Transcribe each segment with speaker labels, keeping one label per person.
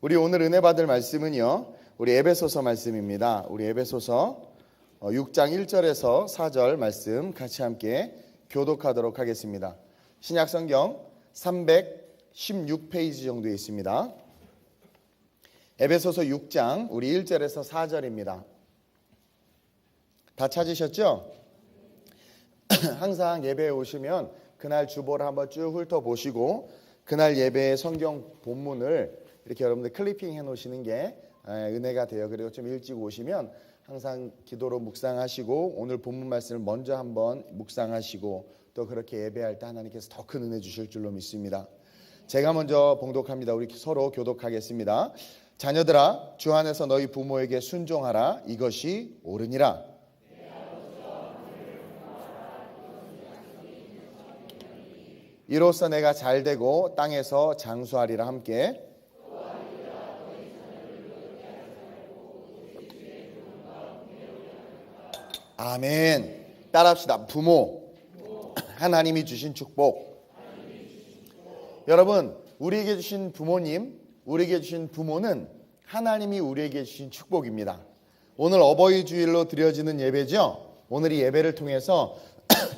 Speaker 1: 우리 오늘 은혜 받을 말씀은요, 우리 에베소서 말씀입니다. 우리 에베소서 6장 1절에서 4절 말씀 같이 함께 교독하도록 하겠습니다. 신약성경 316페이지 정도에 있습니다. 에베소서 6장 우리 1절에서 4절입니다. 다 찾으셨죠? 항상 예배에 오시면 그날 주보를 한번 쭉 훑어보시고 그날 예배의 성경 본문을 이렇게 여러분들 클리핑 해놓으시는 게 은혜가 돼요. 그리고 좀 일찍 오시면 항상 기도로 묵상하시고 오늘 본문 말씀을 먼저 한번 묵상하시고 또 그렇게 예배할 때 하나님께서 더 큰 은혜 주실 줄로 믿습니다. 제가 먼저 봉독합니다. 우리 서로 교독하겠습니다. 자녀들아, 주 안에서 너희 부모에게 순종하라. 이것이 옳으니라. 이로써 내가 잘되고 땅에서 장수하리라. 함께 아멘. 따라합시다. 부모, 하나님이 주신 축복. 여러분, 우리에게 주신 부모님, 우리에게 주신 부모는 하나님이 우리에게 주신 축복입니다. 오늘 어버이 주일로 드려지는 예배죠. 오늘 이 예배를 통해서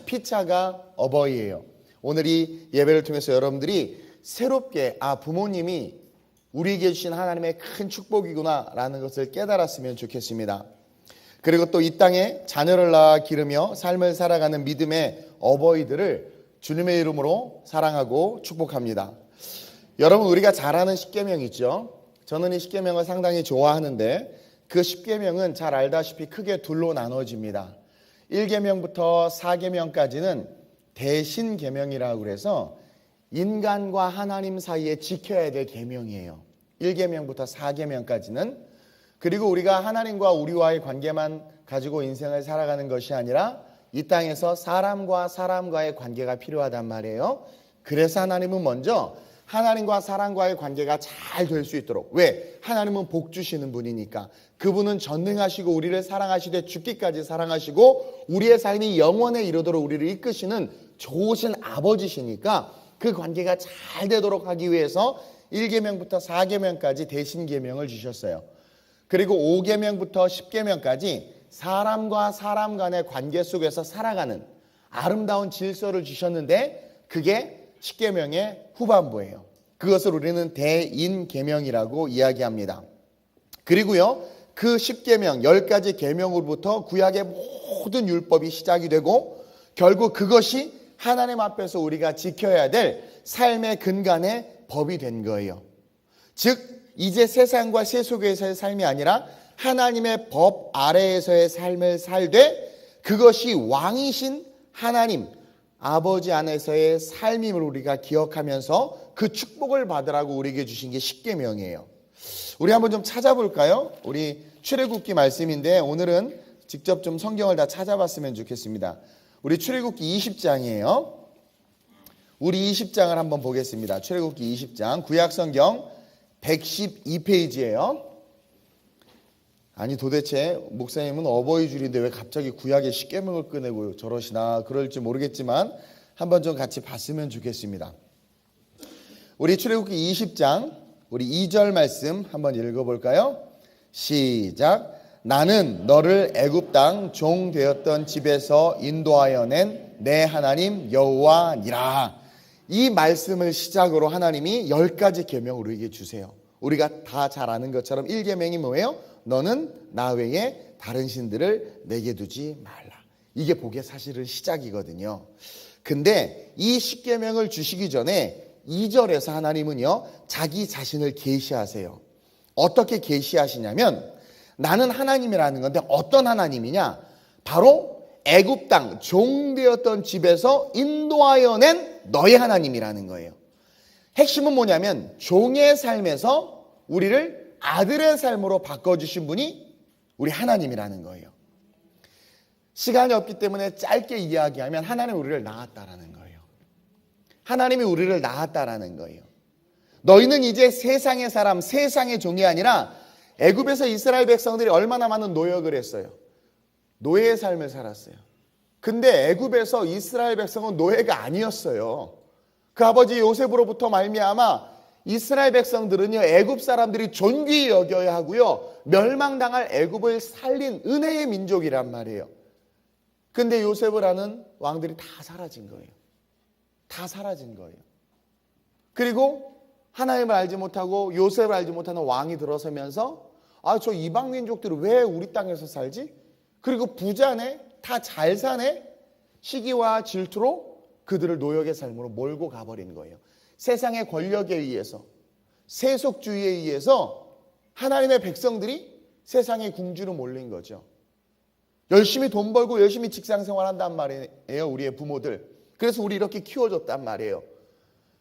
Speaker 1: 피차가 어버이예요. 오늘 이 예배를 통해서 여러분들이 새롭게 부모님이 우리에게 주신 하나님의 큰 축복이구나 라는 것을 깨달았으면 좋겠습니다. 그리고 또 이 땅에 자녀를 낳아 기르며 삶을 살아가는 믿음의 어버이들을 주님의 이름으로 사랑하고 축복합니다. 여러분, 우리가 잘 아는 십계명 있죠? 저는 이 십계명을 상당히 좋아하는데 그 십계명은 잘 알다시피 크게 둘로 나눠집니다. 1계명부터 4계명까지는 대신계명이라고 그래서 인간과 하나님 사이에 지켜야 될 계명이에요. 1계명부터 4계명까지는. 그리고 우리가 하나님과 우리와의 관계만 가지고 인생을 살아가는 것이 아니라 이 땅에서 사람과 사람과의 관계가 필요하단 말이에요. 그래서 하나님은 먼저 하나님과 사람과의 관계가 잘 될 수 있도록, 왜? 하나님은 복 주시는 분이니까. 그분은 전능하시고 우리를 사랑하시되 죽기까지 사랑하시고 우리의 삶이 영원에 이르도록 우리를 이끄시는 좋으신 아버지시니까 그 관계가 잘 되도록 하기 위해서 1계명부터 4계명까지 대신계명을 주셨어요. 그리고 5계명부터 10계명까지 사람과 사람 간의 관계 속에서 살아가는 아름다운 질서를 주셨는데 그게 10계명의 후반부예요. 그것을 우리는 대인계명이라고 이야기합니다. 그리고요, 그 10계명, 10가지 계명으로부터 구약의 모든 율법이 시작이 되고 결국 그것이 하나님 앞에서 우리가 지켜야 될 삶의 근간의 법이 된 거예요. 즉 이제 세상과 세속에서의 삶이 아니라 하나님의 법 아래에서의 삶을 살되 그것이 왕이신 하나님 아버지 안에서의 삶임을 우리가 기억하면서 그 축복을 받으라고 우리에게 주신 게 십계명이에요. 우리 한번 좀 찾아볼까요? 우리 출애굽기 말씀인데 오늘은 직접 좀 성경을 다 찾아봤으면 좋겠습니다. 우리 출애굽기 20장이에요. 우리 20장을 한번 보겠습니다. 출애굽기 20장 구약성경 112페이지예요. 아니 도대체 목사님은 어버이 주일인데 왜 갑자기 구약의 십계명을 꺼내고 저러시나 그럴지 모르겠지만 한번 좀 같이 봤으면 좋겠습니다. 우리 출애굽기 20장 우리 2절 말씀 한번 읽어볼까요? 시작. 나는 너를 애굽 땅 종 되었던 집에서 인도하여 낸 내 하나님 여호와니라. 이 말씀을 시작으로 하나님이 10가지 계명을 우리에게 주세요. 우리가 다 잘 아는 것처럼 1계명이 뭐예요? 너는 나 외에 다른 신들을 내게 두지 말라. 이게 복의 사실은 시작이거든요. 근데 이 10계명을 주시기 전에 2절에서 하나님은요 자기 자신을 계시하세요. 어떻게 계시하시냐면 나는 하나님이라는 건데 어떤 하나님이냐? 바로 애굽 땅 종되었던 집에서 인도하여 낸 너의 하나님이라는 거예요. 핵심은 뭐냐면 종의 삶에서 우리를 아들의 삶으로 바꿔주신 분이 우리 하나님이라는 거예요. 시간이 없기 때문에 짧게 이야기하면 하나님이 우리를 낳았다라는 거예요. 하나님이 우리를 낳았다라는 거예요. 너희는 이제 세상의 사람, 세상의 종이 아니라 애굽에서 이스라엘 백성들이 얼마나 많은 노역을 했어요. 노예의 삶을 살았어요. 근데 애굽에서 이스라엘 백성은 노예가 아니었어요. 그 아버지 요셉으로부터 말미암아 이스라엘 백성들은요, 애굽 사람들이 존귀히 여겨야 하고요, 멸망당할 애굽을 살린 은혜의 민족이란 말이에요. 근데 요셉을 아는 왕들이 다 사라진 거예요. 다 사라진 거예요. 그리고 하나님을 알지 못하고 요셉을 알지 못하는 왕이 들어서면서 저 이방 민족들이 왜 우리 땅에서 살지? 그리고 부자네, 다 잘 사네? 시기와 질투로 그들을 노역의 삶으로 몰고 가버린 거예요. 세상의 권력에 의해서, 세속주의에 의해서 하나님의 백성들이 세상의 궁지로 몰린 거죠. 열심히 돈 벌고 열심히 직장 생활한단 말이에요, 우리의 부모들. 그래서 우리 이렇게 키워줬단 말이에요.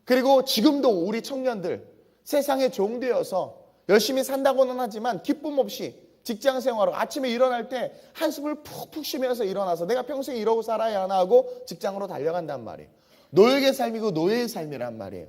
Speaker 1: 그리고 지금도 우리 청년들 세상에 종되어서 열심히 산다고는 하지만 기쁨 없이 직장 생활을 아침에 일어날 때 한숨을 푹푹 쉬면서 일어나서 내가 평생 이러고 살아야 하나 하고 직장으로 달려간단 말이에요. 노역의 삶이고 노예의 삶이란 말이에요.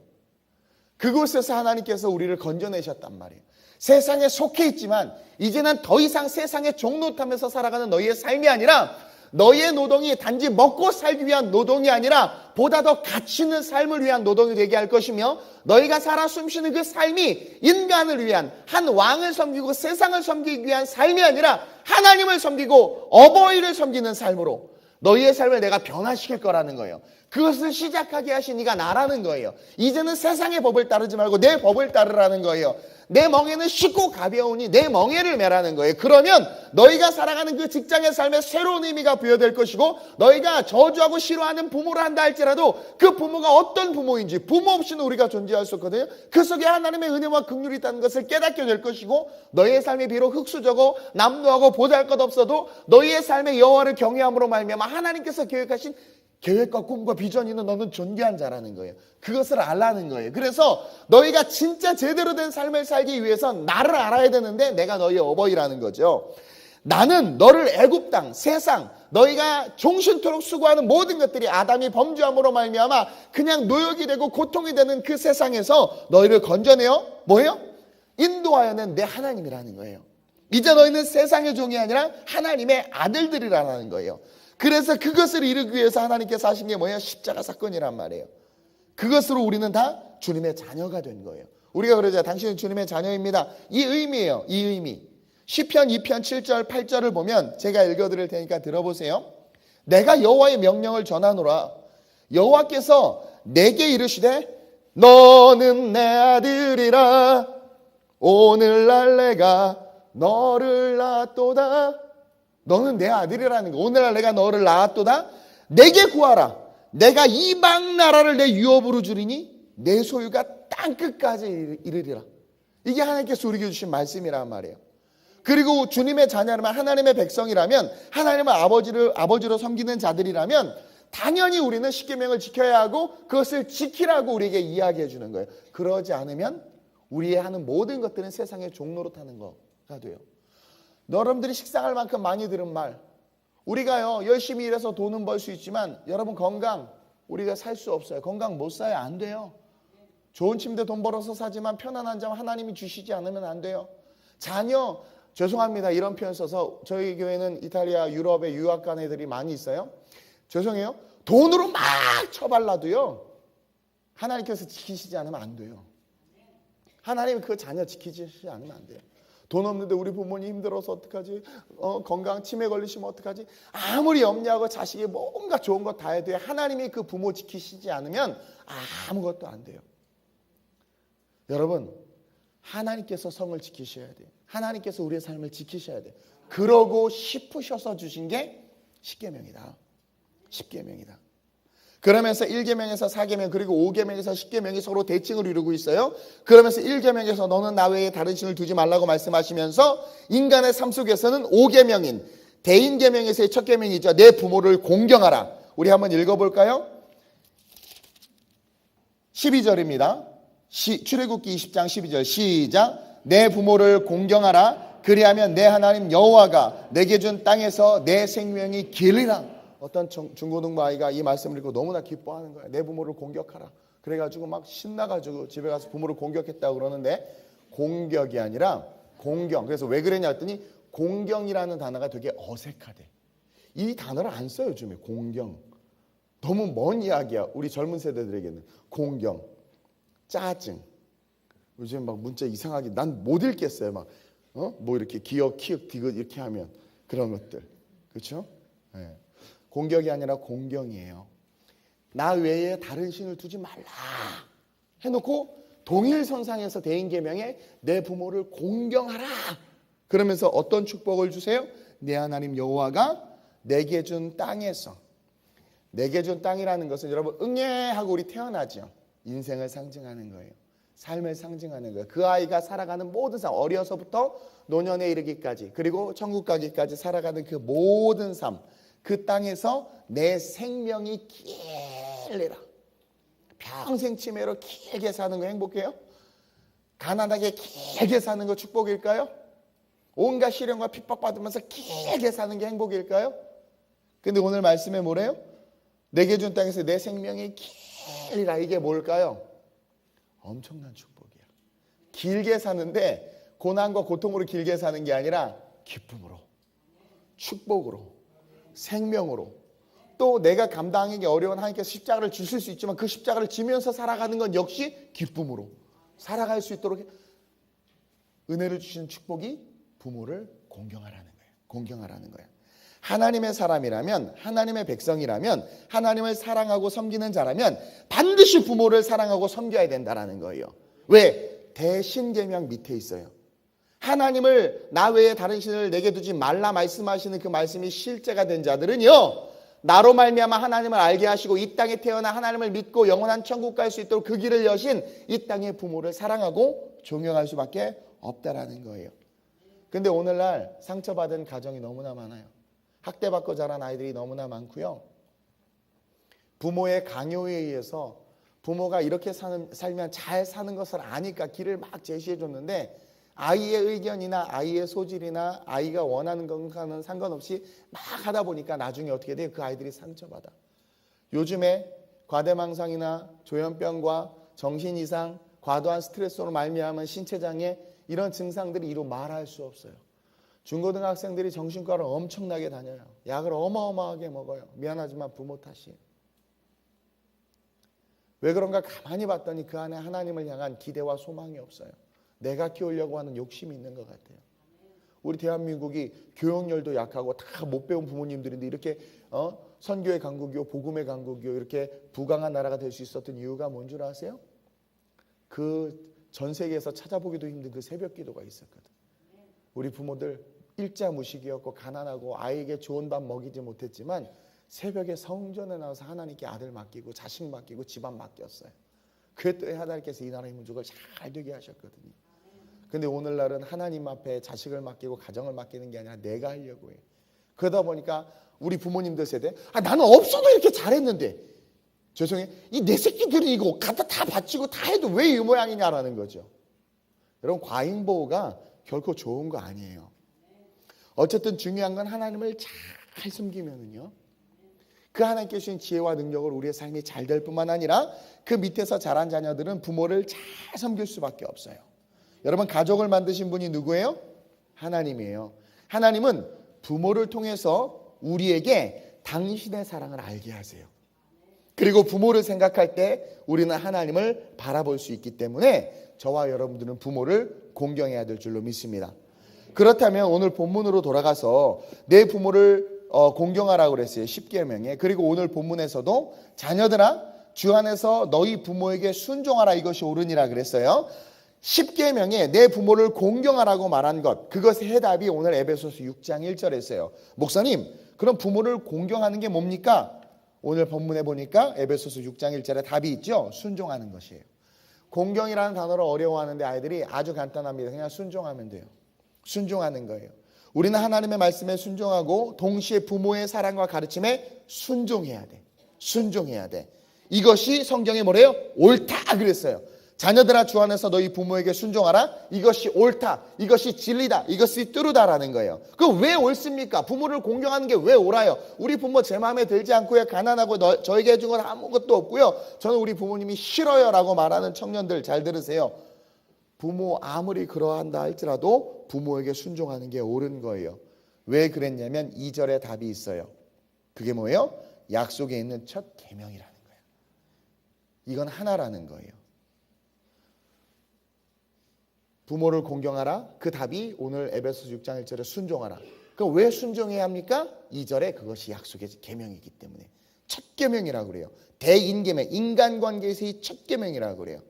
Speaker 1: 그곳에서 하나님께서 우리를 건져내셨단 말이에요. 세상에 속해 있지만 이제는 더 이상 세상의 종노릇하면서 살아가는 너희의 삶이 아니라, 너희의 노동이 단지 먹고 살기 위한 노동이 아니라 보다 더 가치 있는 삶을 위한 노동이 되게 할 것이며, 너희가 살아 숨쉬는 그 삶이 인간을 위한, 한 왕을 섬기고 세상을 섬기기 위한 삶이 아니라 하나님을 섬기고 어버이를 섬기는 삶으로 너희의 삶을 내가 변화시킬 거라는 거예요. 그것을 시작하게 하신 이가 나라는 거예요. 이제는 세상의 법을 따르지 말고 내 법을 따르라는 거예요. 내 멍에는 쉽고 가벼우니 내 멍에를 매라는 거예요. 그러면 너희가 살아가는 그 직장의 삶에 새로운 의미가 부여될 것이고, 너희가 저주하고 싫어하는 부모를 한다 할지라도 그 부모가 어떤 부모인지, 부모 없이는 우리가 존재할 수 없거든요. 그 속에 하나님의 은혜와 긍휼이 있다는 것을 깨닫게 될 것이고, 너희의 삶이 비록 흙수저고 남루하고 보잘것없어도 너희의 삶의 여호와를 경외함으로 말미암아 하나님께서 계획하신 계획과 꿈과 비전이 있는 너는 존귀한 자라는 거예요. 그것을 알라는 거예요. 그래서 너희가 진짜 제대로 된 삶을 살기 위해서 나를 알아야 되는데, 내가 너희의 어버이라는 거죠. 나는 너를 애굽 땅, 세상, 너희가 종신토록 수고하는 모든 것들이 아담이 범죄함으로 말미암아 그냥 노역이 되고 고통이 되는 그 세상에서 너희를 건져내어 뭐예요? 인도하여낸 내 하나님이라는 거예요. 이제 너희는 세상의 종이 아니라 하나님의 아들들이라는 거예요. 그래서 그것을 이루기 위해서 하나님께서 하신 게 뭐예요? 십자가 사건이란 말이에요. 그것으로 우리는 다 주님의 자녀가 된 거예요. 우리가 그러자 당신은 주님의 자녀입니다. 이 의미예요. 이 의미. 시편 2편 7절 8절을 보면 제가 읽어드릴 테니까 들어보세요. 내가 여호와의 명령을 전하노라. 여호와께서 내게 이르시되 너는 내 아들이라. 오늘날 내가 너를 낳았도다. 너는 내 아들이라는 거. 오늘날 내가 너를 낳았도다. 내게 구하라. 내가 이방 나라를 내 유업으로 주리니 내 소유가 땅끝까지 이르리라. 이게 하나님께서 우리에게 주신 말씀이란 말이에요. 그리고 주님의 자녀라면, 하나님의 백성이라면, 하나님의 아버지로 섬기는 자들이라면 당연히 우리는 십계명을 지켜야 하고 그것을 지키라고 우리에게 이야기해 주는 거예요. 그러지 않으면 우리의 하는 모든 것들은 세상의 종노릇하는 거가 돼요. 여러분들이 식상할 만큼 많이 들은 말, 우리가요 열심히 일해서 돈은 벌 수 있지만 여러분 건강 우리가 살 수 없어요. 건강 못 사요. 안 돼요. 좋은 침대 돈 벌어서 사지만 편안한 잠 하나님이 주시지 않으면 안 돼요. 자녀, 죄송합니다 이런 표현 써서, 저희 교회는 이탈리아 유럽에 유학 간 애들이 많이 있어요. 죄송해요. 돈으로 막 쳐발라도요 하나님께서 지키시지 않으면 안 돼요. 하나님이 그 자녀 지키시지 않으면 안 돼요. 돈 없는데 우리 부모님 힘들어서 어떡하지? 건강 치매 걸리시면 어떡하지? 아무리 염려하고 자식이 뭔가 좋은 거 다 해도 하나님이 그 부모 지키시지 않으면 아무것도 안 돼요. 여러분, 하나님께서 성을 지키셔야 돼요. 하나님께서 우리의 삶을 지키셔야 돼요. 그러고 싶으셔서 주신 게 십계명이다. 십계명이다. 그러면서 1계명에서 4계명 그리고 5계명에서 10계명이 서로 대칭을 이루고 있어요. 그러면서 1계명에서 너는 나 외에 다른 신을 두지 말라고 말씀하시면서 인간의 삶 속에서는 5계명인 대인계명에서의 첫 계명이죠. 내 부모를 공경하라. 우리 한번 읽어볼까요? 12절입니다. 출애굽기 20장 12절 시작. 내 부모를 공경하라. 그리하면 내 하나님 여호와가 내게 준 땅에서 내 생명이 길리라. 어떤 중고등부 아이가 이 말씀을 읽고 너무나 기뻐하는 거야. 내 부모를 공격하라. 그래가지고 막 신나가지고 집에 가서 부모를 공격했다고 그러는데, 공격이 아니라 공경. 그래서 왜 그랬냐 했더니 공경이라는 단어가 되게 어색하대. 이 단어를 안 써요 요즘에. 공경. 너무 먼 이야기야. 우리 젊은 세대들에게는. 공경, 짜증, 요즘 막 문자 이상하게 난 못 읽겠어요. 막 뭐 이렇게 기억, 키읔, 디귿 이렇게 하면 그런 것들. 그렇죠? 네. 공격이 아니라 공경이에요. 나 외에 다른 신을 두지 말라 해놓고 동일선상에서 대인계명에 내 부모를 공경하라. 그러면서 어떤 축복을 주세요? 내 하나님 여호와가 내게 준 땅에서. 내게 준 땅이라는 것은 여러분 응애 하고 우리 태어나죠. 인생을 상징하는 거예요. 삶을 상징하는 거예요. 그 아이가 살아가는 모든 삶, 어려서부터 노년에 이르기까지 그리고 천국 가기까지 살아가는 그 모든 삶, 그 땅에서 내 생명이 길리라. 평생 치매로 길게 사는 거 행복해요? 가난하게 길게 사는 거 축복일까요? 온갖 시련과 핍박받으면서 길게 사는 게 행복일까요? 근데 오늘 말씀에 뭐래요? 내게 준 땅에서 내 생명이 길리라. 이게 뭘까요? 엄청난 축복이야. 길게 사는데 고난과 고통으로 길게 사는 게 아니라 기쁨으로, 축복으로, 생명으로. 또 내가 감당하기 어려운 하나님께서 십자가를 주실 수 있지만 그 십자가를 지면서 살아가는 건 역시 기쁨으로 살아갈 수 있도록 은혜를 주시는 축복이 부모를 공경하라는 거예요. 공경하라는 거예요. 하나님의 사람이라면, 하나님의 백성이라면, 하나님을 사랑하고 섬기는 자라면 반드시 부모를 사랑하고 섬겨야 된다는 거예요. 왜? 대신계명 밑에 있어요. 하나님을 나 외에 다른 신을 내게 두지 말라 말씀하시는 그 말씀이 실제가 된 자들은요, 나로 말미암아 하나님을 알게 하시고 이 땅에 태어나 하나님을 믿고 영원한 천국 갈 수 있도록 그 길을 여신 이 땅의 부모를 사랑하고 존경할 수밖에 없다라는 거예요. 근데 오늘날 상처받은 가정이 너무나 많아요. 학대받고 자란 아이들이 너무나 많고요. 부모의 강요에 의해서 부모가 이렇게 살면 잘 사는 것을 아니까 길을 막 제시해 줬는데 아이의 의견이나 아이의 소질이나 아이가 원하는 것과는 상관없이 막 하다 보니까 나중에 어떻게 돼요? 그 아이들이 상처받아. 요즘에 과대망상이나 조현병과 정신이상, 과도한 스트레스로 말미암은 신체장애 이런 증상들이 이루 말할 수 없어요. 중고등학생들이 정신과를 엄청나게 다녀요. 약을 어마어마하게 먹어요. 미안하지만 부모 탓이에요. 왜 그런가 가만히 봤더니 그 안에 하나님을 향한 기대와 소망이 없어요. 내가 키우려고 하는 욕심이 있는 것 같아요. 우리 대한민국이 교육열도 약하고 다 못 배운 부모님들인데 이렇게 선교의 강국이요, 복음의 강국이요 이렇게 부강한 나라가 될 수 있었던 이유가 뭔 줄 아세요? 그 전 세계에서 찾아보기도 힘든 그 새벽 기도가 있었거든. 우리 부모들 일자 무식이었고 가난하고 아이에게 좋은 밥 먹이지 못했지만 새벽에 성전에 나와서 하나님께 아들 맡기고 자식 맡기고 집안 맡겼어요. 그랬더니 하나님께서 이 나라의 민족을 잘 되게 하셨거든요. 근데 오늘날은 하나님 앞에 자식을 맡기고 가정을 맡기는 게 아니라 내가 하려고 해. 그러다 보니까 우리 부모님들 세대 나는 없어도 이렇게 잘했는데 죄송해요. 이 내 새끼들이 이거 갖다 다 바치고 다 해도 왜 이 모양이냐라는 거죠. 여러분 과잉보호가 결코 좋은 거 아니에요. 어쨌든 중요한 건 하나님을 잘 섬기면은요. 그 하나님께 주신 지혜와 능력을 우리의 삶이 잘 될 뿐만 아니라 그 밑에서 자란 자녀들은 부모를 잘 섬길 수밖에 없어요. 여러분 가족을 만드신 분이 누구예요? 하나님이에요. 하나님은 부모를 통해서 우리에게 당신의 사랑을 알게 하세요. 그리고 부모를 생각할 때 우리는 하나님을 바라볼 수 있기 때문에 저와 여러분들은 부모를 공경해야 될 줄로 믿습니다. 그렇다면 오늘 본문으로 돌아가서 내 부모를 공경하라고 그랬어요. 10계명에. 그리고 오늘 본문에서도 자녀들아 주 안에서 너희 부모에게 순종하라 이것이 옳으니라 그랬어요. 10계명에 내 부모를 공경하라고 말한 것, 그것의 해답이 오늘 에베소서 6장 1절에 있어요. 목사님, 그럼 부모를 공경하는 게 뭡니까? 오늘 본문에 보니까 에베소서 6장 1절에 답이 있죠. 순종하는 것이에요. 공경이라는 단어를 어려워하는데 아이들이 아주 간단합니다. 그냥 순종하면 돼요. 순종하는 거예요. 우리는 하나님의 말씀에 순종하고 동시에 부모의 사랑과 가르침에 순종해야 돼. 순종해야 돼. 이것이 성경에 뭐래요? 옳다 그랬어요. 자녀들아 주 안에서 너희 부모에게 순종하라. 이것이 옳다. 이것이 진리다. 이것이 뚜르다라는 거예요. 그럼 왜 옳습니까? 부모를 공경하는 게 왜 옳아요? 우리 부모 제 마음에 들지 않고요. 가난하고 저에게 해준 건 아무것도 없고요. 저는 우리 부모님이 싫어요 라고 말하는 청년들 잘 들으세요. 부모 아무리 그러한다 할지라도 부모에게 순종하는 게 옳은 거예요. 왜 그랬냐면 2절에 답이 있어요. 그게 뭐예요? 약속에 있는 첫 계명이라는 거예요. 이건 하나라는 거예요. 부모를 공경하라. 그 답이 오늘 에베소서 6장 1절에 순종하라. 그럼 왜 순종해야 합니까? 2절에 그것이 약속의 계명이기 때문에. 첫 계명이라고 그래요. 대인계명, 인간관계에서의 첫 계명이라고 그래요.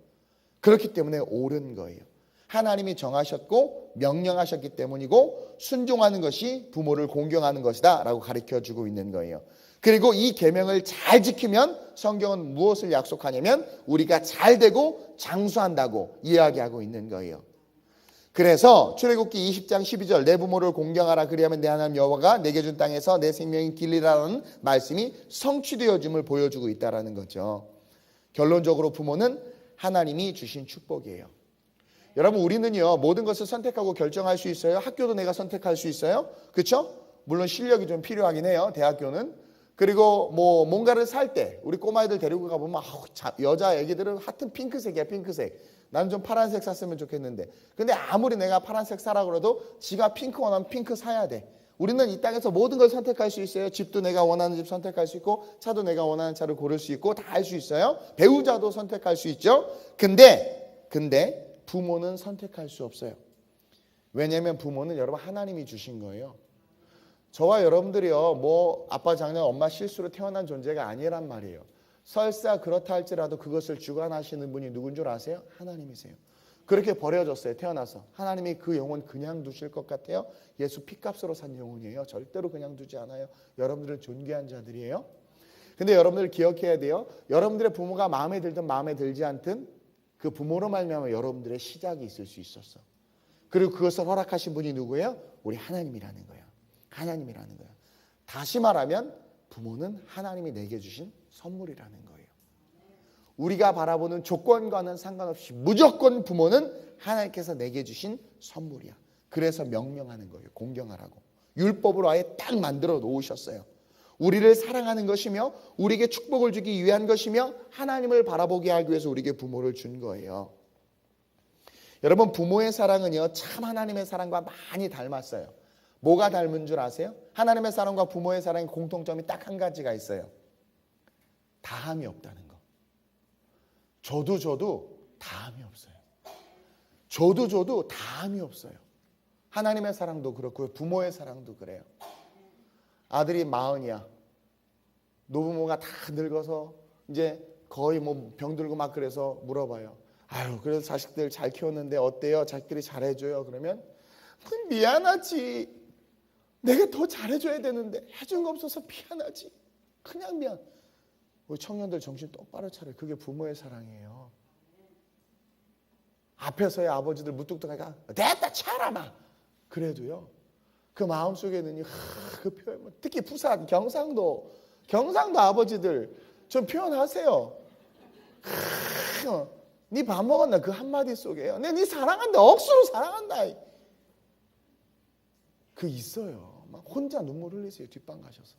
Speaker 1: 그렇기 때문에 옳은 거예요. 하나님이 정하셨고 명령하셨기 때문이고 순종하는 것이 부모를 공경하는 것이다 라고 가르쳐주고 있는 거예요. 그리고 이 계명을 잘 지키면 성경은 무엇을 약속하냐면 우리가 잘 되고 장수한다고 이야기하고 있는 거예요. 그래서 출애굽기 20장 12절 내 부모를 공경하라 그리하면 내 하나님 여호와가 내게 준 땅에서 내 생명이 길리라는 말씀이 성취되어짐을 보여주고 있다는 거죠. 결론적으로 부모는 하나님이 주신 축복이에요. 여러분 우리는요 모든 것을 선택하고 결정할 수 있어요. 학교도 내가 선택할 수 있어요. 그렇죠? 물론 실력이 좀 필요하긴 해요. 대학교는. 그리고 뭐 뭔가를 살 때 우리 꼬마애들 데리고 가보면 여자 애기들은 하여튼 핑크색이야. 핑크색. 나는 좀 파란색 샀으면 좋겠는데 근데 아무리 내가 파란색 사라 그래도 지가 핑크 원하면 핑크 사야 돼. 우리는 이 땅에서 모든 걸 선택할 수 있어요. 집도 내가 원하는 집 선택할 수 있고 차도 내가 원하는 차를 고를 수 있고 다 할 수 있어요. 배우자도 선택할 수 있죠. 근데 부모는 선택할 수 없어요. 왜냐하면 부모는 여러분 하나님이 주신 거예요. 저와 여러분들이요 뭐 아빠 장녀 엄마 실수로 태어난 존재가 아니란 말이에요. 설사 그렇다 할지라도 그것을 주관하시는 분이 누군 줄 아세요? 하나님이세요. 그렇게 버려졌어요. 태어나서. 하나님이 그 영혼 그냥 두실 것 같아요? 예수 피값으로 산 영혼이에요. 절대로 그냥 두지 않아요. 여러분들은 존귀한 자들이에요. 근데 여러분들 기억해야 돼요. 여러분들의 부모가 마음에 들든 마음에 들지 않든 그 부모로 말미암아 여러분들의 시작이 있을 수 있었어. 그리고 그것을 허락하신 분이 누구예요? 우리 하나님이라는 거예요. 하나님이라는 거예요. 다시 말하면 부모는 하나님이 내게 주신 선물이라는 거예요. 우리가 바라보는 조건과는 상관없이 무조건 부모는 하나님께서 내게 주신 선물이야. 그래서 명령하는 거예요. 공경하라고. 율법으로 아예 딱 만들어 놓으셨어요. 우리를 사랑하는 것이며 우리에게 축복을 주기 위한 것이며 하나님을 바라보게 하기 위해서 우리에게 부모를 준 거예요. 여러분 부모의 사랑은요 참 하나님의 사랑과 많이 닮았어요. 뭐가 닮은 줄 아세요? 하나님의 사랑과 부모의 사랑의 공통점이 딱 한 가지가 있어요. 다함이 없다는 거. 저도 다함이 없어요. 저도 다함이 없어요. 하나님의 사랑도 그렇고요. 부모의 사랑도 그래요. 아들이 40이야. 노부모가 다 늙어서 이제 거의 뭐 병들고 막 그래서 물어봐요. 아유 그래서 자식들 잘 키웠는데 어때요? 자식들이 잘해줘요? 그러면 미안하지. 내가 더 잘해줘야 되는데 해준 거 없어서 미안하지. 그냥 미안. 우리 청년들 정신 똑바로 차려요. 그게 부모의 사랑이에요. 앞에서의 아버지들 무뚝뚝하니까 됐다 차라 막 그래도요. 그 마음속에는 그 표현 특히 부산 경상도 아버지들 좀 표현하세요. 네 밥 먹었나 그 한마디 속에요. 네 사랑한다. 억수로 사랑한다. 그 있어요. 막 혼자 눈물 흘리세요. 뒷방 가셔서.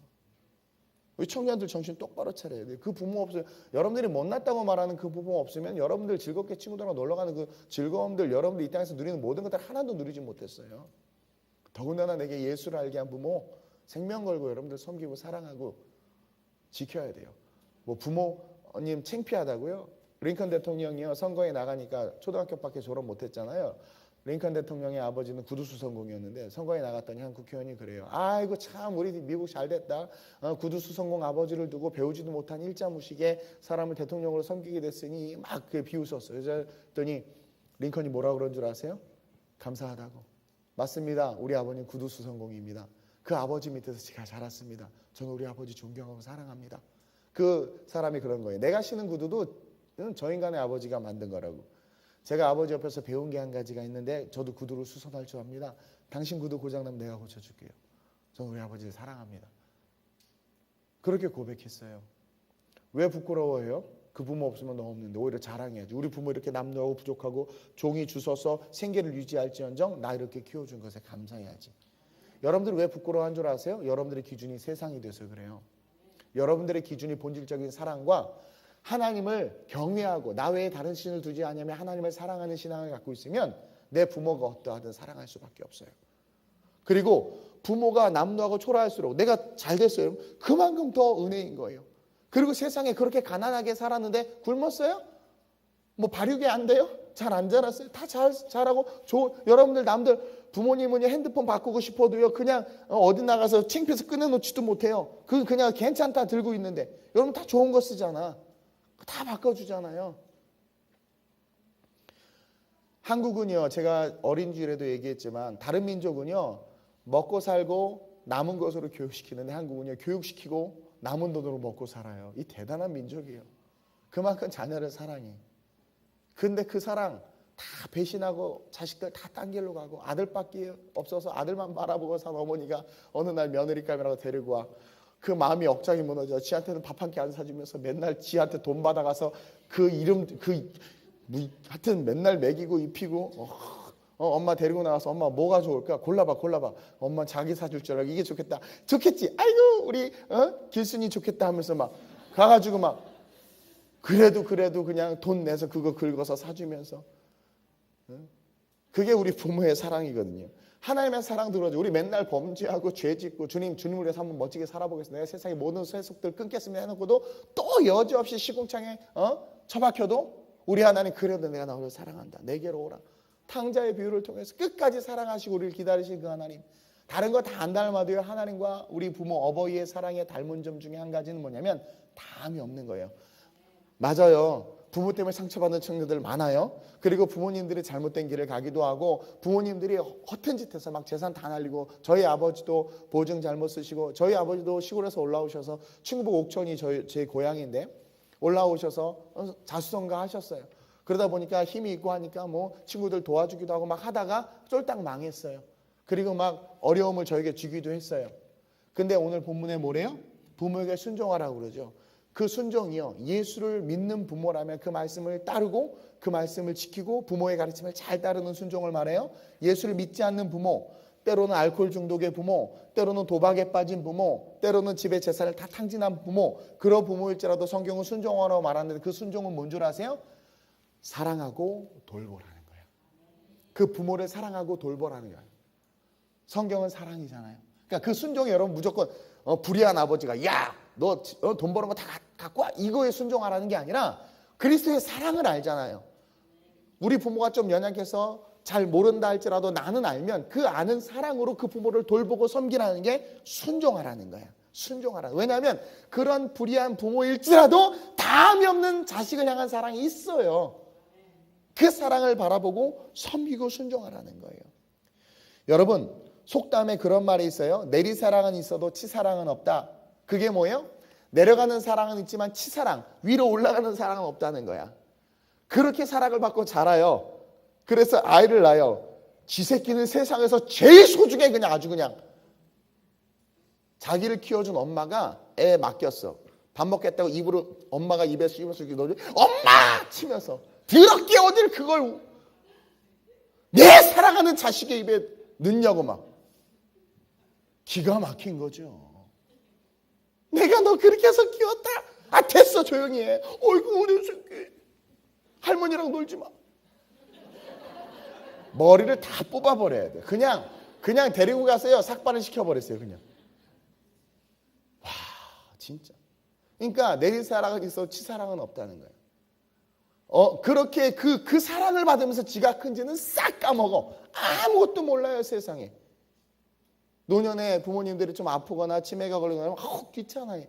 Speaker 1: 우리 청년들 정신 똑바로 차려야 돼요. 그 부모 없어요. 여러분들이 못났다고 말하는 그 부모 없으면 여러분들 즐겁게 친구들하고 놀러가는 그 즐거움들 여러분들 이 땅에서 누리는 모든 것들 하나도 누리지 못했어요. 더군다나 내게 예수를 알게 한 부모 생명 걸고 여러분들 섬기고 사랑하고 지켜야 돼요. 뭐 부모님 창피하다고요? 링컨 대통령이요 선거에 나가니까 초등학교밖에 졸업 못했잖아요. 링컨 대통령의 아버지는 구두수 성공이었는데 선거에 나갔더니 한 국회의원이 그래요. 아이고 참 우리 미국 잘됐다. 구두수 성공 아버지를 두고 배우지도 못한 일자무식의 사람을 대통령으로 섬기게 됐으니 막 비웃었어요. 그랬더니 링컨이 뭐라고 그런 줄 아세요? 감사하다고. 맞습니다. 우리 아버님 구두수 성공입니다. 그 아버지 밑에서 제가 자랐습니다. 저는 우리 아버지 존경하고 사랑합니다. 그 사람이 그런 거예요. 내가 신은 구두도 저 인간의 아버지가 만든 거라고. 제가 아버지 옆에서 배운 게 한 가지가 있는데 저도 구두를 수선할 줄 압니다. 당신 구두 고장나면 내가 고쳐줄게요. 저는 우리 아버지를 사랑합니다. 그렇게 고백했어요. 왜 부끄러워해요? 그 부모 없으면 너 없는데 오히려 자랑해야지. 우리 부모 이렇게 남노하고 부족하고 종이 주셔서 생계를 유지할지언정 나 이렇게 키워준 것에 감사해야지. 여러분들이 왜 부끄러워한 줄 아세요? 여러분들의 기준이 세상이 돼서 그래요. 여러분들의 기준이 본질적인 사랑과 하나님을 경외하고 나 외에 다른 신을 두지 않으면 하나님을 사랑하는 신앙을 갖고 있으면 내 부모가 어떠하든 사랑할 수밖에 없어요. 그리고 부모가 남노하고 초라할수록 내가 잘 됐어요. 그만큼 더 은혜인 거예요. 그리고 세상에 그렇게 가난하게 살았는데 굶었어요? 뭐 발육이 안 돼요? 잘 안 자랐어요? 다 잘하고 여러분들 남들 부모님은 핸드폰 바꾸고 싶어도요 그냥 어디 나가서 창피해서 꺼내놓지도 못해요. 그냥 괜찮다 들고 있는데 여러분 다 좋은 거 쓰잖아. 다 바꿔주잖아요. 한국은요, 제가 어린 주일에도 얘기했지만 다른 민족은요 먹고 살고 남은 것으로 교육시키는데 한국은요 교육시키고 남은 돈으로 먹고 살아요. 이 대단한 민족이에요. 그만큼 자녀를 사랑해. 근데 그 사랑 다 배신하고 자식들 다 딴 길로 가고 아들밖에 없어서 아들만 바라보고 산 어머니가 어느 날 며느리감이라고 데리고 와. 그 마음이 억장이 무너져. 지한테는 밥 한 끼 안 사주면서 맨날 지한테 돈 받아가서 하여튼 맨날 먹이고 입히고 엄마 데리고 나와서 엄마 뭐가 좋을까? 골라봐. 엄마 자기 사줄 줄 알고 이게 좋겠다. 좋겠지. 아이고 우리 길순이 좋겠다 하면서 막 가가지고 막 그래도 그냥 돈 내서 그거 긁어서 사주면서 그게 우리 부모의 사랑이거든요. 하나님의 사랑 들어줘. 우리 맨날 범죄하고 죄 짓고 주님을 위해서 한번 멋지게 살아보겠습니다. 내가 세상의 모든 세속들 끊겠습니다 해놓고도 또 여지없이 시궁창에 처박혀도 우리 하나님 그래도 내가 너를 사랑한다. 내게로 오라. 탕자의 비유를 통해서 끝까지 사랑하시고 우리를 기다리신 그 하나님. 다른 거 다 안 닮아도요 하나님과 우리 부모 어버이의 사랑에 닮은 점 중에 한 가지는 뭐냐면 다함이 없는 거예요. 맞아요. 부모 때문에 상처받는 청년들 많아요. 그리고 부모님들이 잘못된 길을 가기도 하고 부모님들이 허튼 짓 해서 막 재산 다 날리고 저희 아버지도 보증 잘못 쓰시고 저희 아버지도 시골에서 올라오셔서 충북 옥천이 제 고향인데 올라오셔서 자수성가 하셨어요. 그러다 보니까 힘이 있고 하니까 뭐 친구들 도와주기도 하고 막 하다가 쫄딱 망했어요. 그리고 막 어려움을 저에게 주기도 했어요. 근데 오늘 본문에 뭐래요? 부모에게 순종하라고 그러죠. 그 순종이요. 예수를 믿는 부모라면 그 말씀을 따르고 그 말씀을 지키고 부모의 가르침을 잘 따르는 순종을 말해요. 예수를 믿지 않는 부모, 때로는 알코올 중독의 부모, 때로는 도박에 빠진 부모, 때로는 집에 재산을 다 탕진한 부모, 그런 부모일지라도 성경은 순종하라고 말하는데 그 순종은 뭔 줄 아세요? 사랑하고 돌보라는 거예요. 그 부모를 사랑하고 돌보라는 거예요. 성경은 사랑이잖아요. 그러니까 그 순종이 여러분 무조건 불의한 아버지가 야! 너 돈 버는 거 다 갖고 와. 이거에 순종하라는 게 아니라 그리스도의 사랑을 알잖아요. 우리 부모가 좀 연약해서 잘 모른다 할지라도 나는 알면 그 아는 사랑으로 그 부모를 돌보고 섬기라는 게 순종하라는 거야. 순종하라. 왜냐하면 그런 불의한 부모일지라도 다함이 없는 자식을 향한 사랑이 있어요. 그 사랑을 바라보고 섬기고 순종하라는 거예요. 여러분 속담에 그런 말이 있어요. 내리사랑은 있어도 치사랑은 없다. 그게 뭐예요? 내려가는 사랑은 있지만 치사랑, 위로 올라가는 사랑은 없다는 거야. 그렇게 사랑을 받고 자라요. 그래서 아이를 낳아요. 지 새끼는 세상에서 제일 소중해. 그냥 아주 그냥 자기를 키워준 엄마가 애 맡겼어. 밥 먹겠다고 입으로 엄마가 입에 씹어서 이렇게 넣어줘. 엄마! 치면서 더럽게 어딜 그걸 내 사랑하는 자식의 입에 넣냐고 막. 기가 막힌 거죠. 내가 너 그렇게 해서 키웠다. 아 됐어 조용히 해. 어이구 우리 새끼. 할머니랑 놀지 마. 머리를 다 뽑아버려야 돼. 그냥 데리고 가세요. 삭발을 시켜버렸어요. 그냥. 와 진짜. 그러니까 내리사랑은 있어 치사랑은 없다는 거예요. 그렇게 그 사랑을 받으면서 지가 큰지는 싹 까먹어. 아무것도 몰라요 세상에. 노년에 부모님들이 좀 아프거나 치매가 걸리거나 귀찮아해.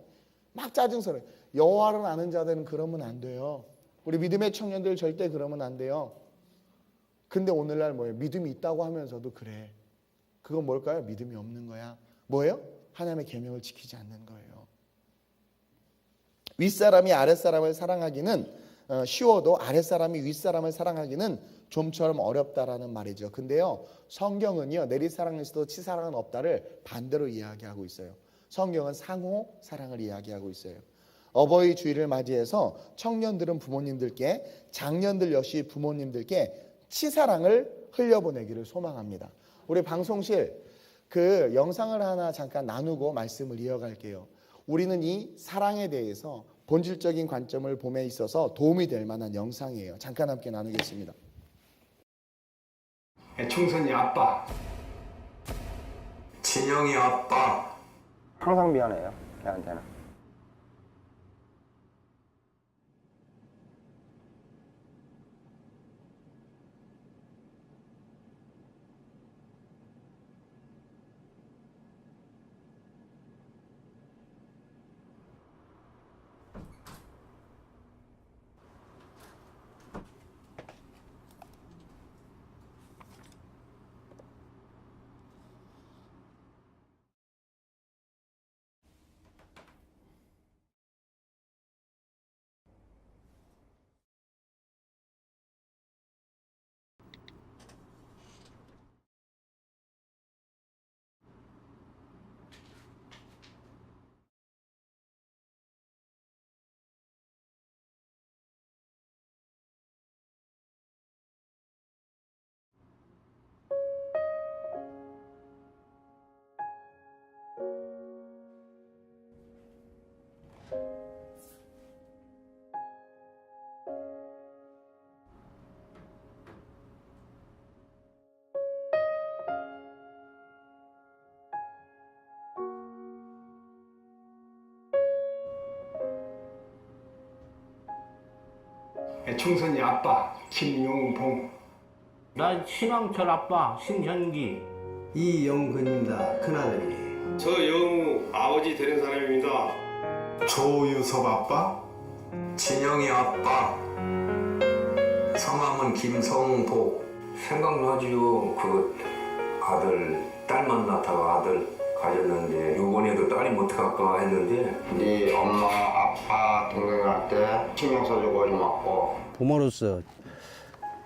Speaker 1: 막 짜증스러워. 여호와를 아는 자들은 그러면 안 돼요. 우리 믿음의 청년들 절대 그러면 안 돼요. 근데 오늘날 뭐예요? 믿음이 있다고 하면서도 그래. 그건 뭘까요? 믿음이 없는 거야. 뭐예요? 하나님의 계명을 지키지 않는 거예요. 윗사람이 아랫사람을 사랑하기는 쉬워도 아랫사람이 윗사람을 사랑하기는 좀처럼 어렵다라는 말이죠. 근데요. 성경은요. 내리사랑은 있어도 치사랑은 없다를 반대로 이야기하고 있어요. 성경은 상호 사랑을 이야기하고 있어요. 어버이 주일을 맞이해서 청년들은 부모님들께 장년들 역시 부모님들께 치사랑을 흘려보내기를 소망합니다. 우리 방송실 그 영상을 하나 잠깐 나누고 말씀을 이어갈게요. 우리는 이 사랑에 대해서 본질적인 관점을 봄에 있어서 도움이 될 만한 영상이에요. 잠깐 함께 나누겠습니다.
Speaker 2: 총선이 아빠, 진영이 아빠.
Speaker 3: 항상 미안해요, 걔한테는.
Speaker 2: 총선이 아빠 김용봉.
Speaker 4: 나 신왕철 아빠 신현기.
Speaker 5: 이영근입니다. 큰아들이.
Speaker 6: 저 영우 아버지 되는 사람입니다.
Speaker 2: 조유섭 아빠.
Speaker 7: 진영이 아빠 성함은 김성복. 생각나지요. 그 아들 딸 만나다가 아들 가졌는데 요번에도 딸이 못할까 했는데
Speaker 3: 네 엄마, 아빠, 동생한테 신경 써주고 고맙고.
Speaker 5: 부모로서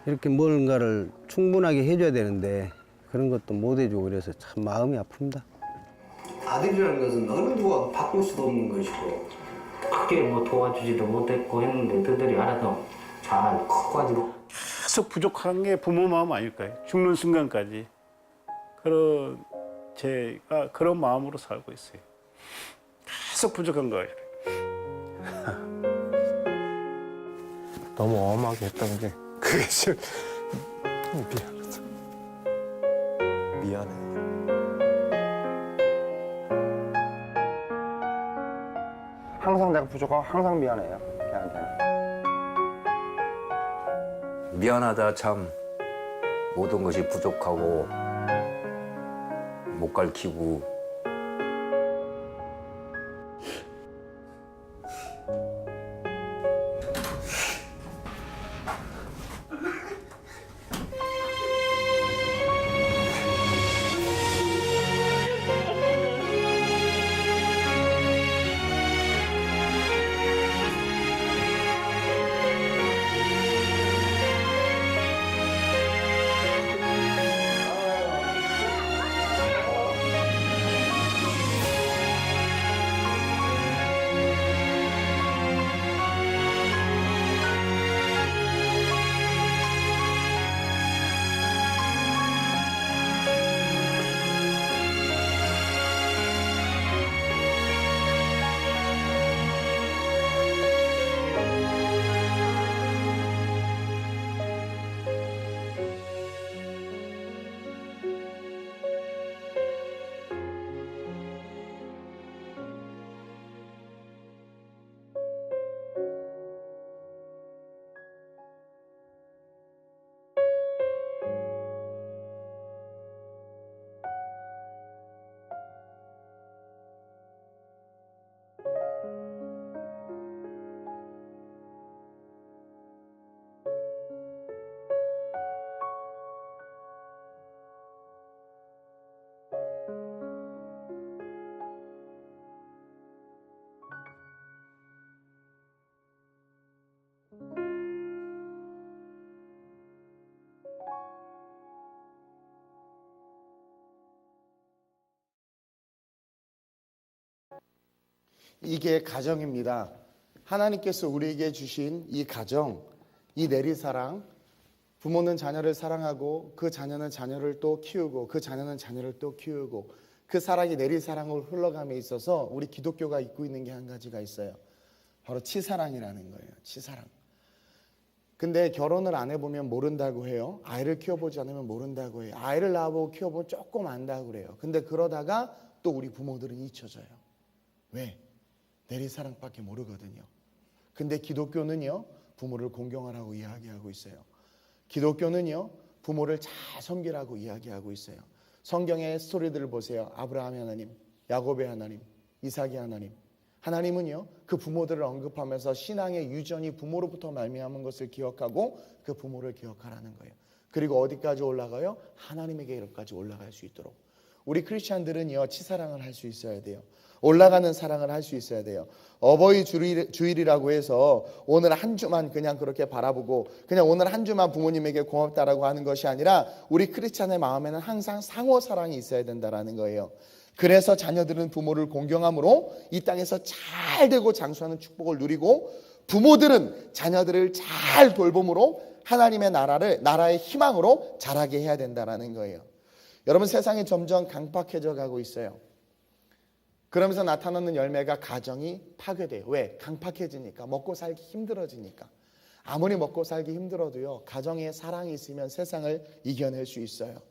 Speaker 5: 이렇게 뭔가를 충분하게 해줘야 되는데 그런 것도 못 해주고 그래서 참 마음이 아픕니다.
Speaker 8: 아들이라는 것은 어느 누가 바꿀 수도 없는 것이고
Speaker 4: 크게 뭐 도와주지도 못했고 했는데 그들이 알아서 잘 커가지고
Speaker 9: 계속 부족한 게 부모 마음 아닐까요? 죽는 순간까지. 그런 제가 그런 마음으로 살고 있어요. 계속 부족한 거예요.
Speaker 3: 너무 엄하게 했던 게 그게 좀 미안해서. 미안해요. 항상 내가 부족하고 항상 미안해요. 걔한테는.
Speaker 7: 미안하다 참. 모든 것이 부족하고 못 가르치고
Speaker 1: 이게 가정입니다. 하나님께서 우리에게 주신 이 가정, 이 내리사랑, 부모는 자녀를 사랑하고 그 자녀는 자녀를 또 키우고 그 자녀는 자녀를 또 키우고 그 사랑이 내리사랑으로 흘러감에 있어서 우리 기독교가 입고 있는 게 한 가지가 있어요. 바로 치사랑이라는 거예요. 치사랑. 근데 결혼을 안 해보면 모른다고 해요. 아이를 키워보지 않으면 모른다고 해요. 아이를 낳아보고 키워보면 조금 안다고 그래요. 근데 그러다가 또 우리 부모들은 잊혀져요. 왜? 내리사랑밖에 모르거든요. 근데 기독교는요, 부모를 공경하라고 이야기하고 있어요. 기독교는요, 부모를 잘 섬기라고 이야기하고 있어요. 성경의 스토리들을 보세요. 아브라함의 하나님, 야곱의 하나님, 이삭의 하나님. 하나님은요, 그 부모들을 언급하면서 신앙의 유전이 부모로부터 말미암은 것을 기억하고 그 부모를 기억하라는 거예요. 그리고 어디까지 올라가요? 하나님에게 이렇게까지 올라갈 수 있도록. 우리 크리스찬들은요, 치사랑을 할 수 있어야 돼요. 올라가는 사랑을 할 수 있어야 돼요. 어버이 주일이라고 해서 오늘 한 주만 그냥 그렇게 바라보고 그냥 오늘 한 주만 부모님에게 고맙다라고 하는 것이 아니라 우리 크리스찬의 마음에는 항상 상호 사랑이 있어야 된다라는 거예요. 그래서 자녀들은 부모를 공경함으로 이 땅에서 잘 되고 장수하는 축복을 누리고, 부모들은 자녀들을 잘 돌봄으로 하나님의 나라의 희망으로 자라게 해야 된다라는 거예요. 여러분, 세상이 점점 강팍해져 가고 있어요. 그러면서 나타나는 열매가 가정이 파괴돼요. 왜? 강팍해지니까, 먹고 살기 힘들어지니까. 아무리 먹고 살기 힘들어도요, 가정에 사랑이 있으면 세상을 이겨낼 수 있어요.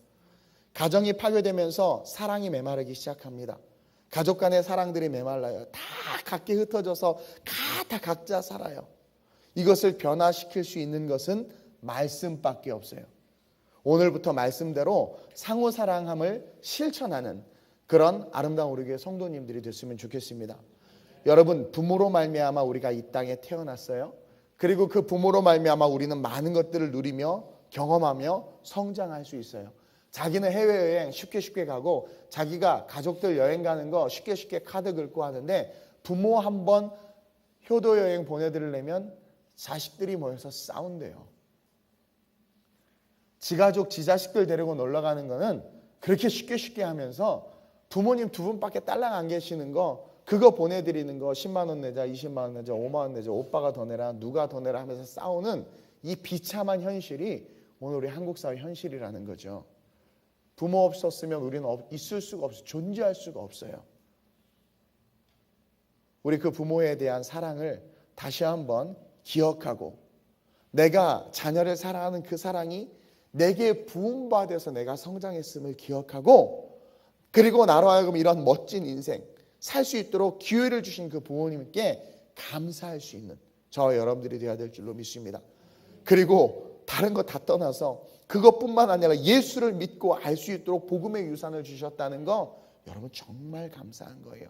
Speaker 1: 가정이 파괴되면서 사랑이 메마르기 시작합니다. 가족 간의 사랑들이 메말라요. 다 각기 흩어져서 다 각자 살아요. 이것을 변화시킬 수 있는 것은 말씀밖에 없어요. 오늘부터 말씀대로 상호 사랑함을 실천하는 그런 아름다운 우리 교회 성도님들이 됐으면 좋겠습니다. 여러분, 부모로 말미암아 우리가 이 땅에 태어났어요. 그리고 그 부모로 말미암아 우리는 많은 것들을 누리며 경험하며 성장할 수 있어요. 자기는 해외여행 쉽게 가고 자기가 가족들 여행 가는 거 쉽게 카드 긁고 하는데 부모 한번 효도여행 보내드리려면 자식들이 모여서 싸운대요. 지가족 지자식들 데리고 놀러 가는 거는 그렇게 쉽게 하면서 부모님 두 분밖에 딸랑 안 계시는 거 그거 보내드리는 거 10만 원 내자 20만 원 내자 5만 원 내자 오빠가 더 내라 누가 더 내라 하면서 싸우는 이 비참한 현실이 오늘 우리 한국 사회 현실이라는 거죠. 부모 없었으면 우리는 있을 수가 없어요. 존재할 수가 없어요. 우리 그 부모에 대한 사랑을 다시 한번 기억하고 내가 자녀를 사랑하는 그 사랑이 내게 부음받아서 내가 성장했음을 기억하고 그리고 나로 하여금 이런 멋진 인생 살 수 있도록 기회를 주신 그 부모님께 감사할 수 있는 저와 여러분들이 되어야 될 줄로 믿습니다. 그리고 다른 거 다 떠나서 그것뿐만 아니라 예수를 믿고 알 수 있도록 복음의 유산을 주셨다는 거 여러분 정말 감사한 거예요.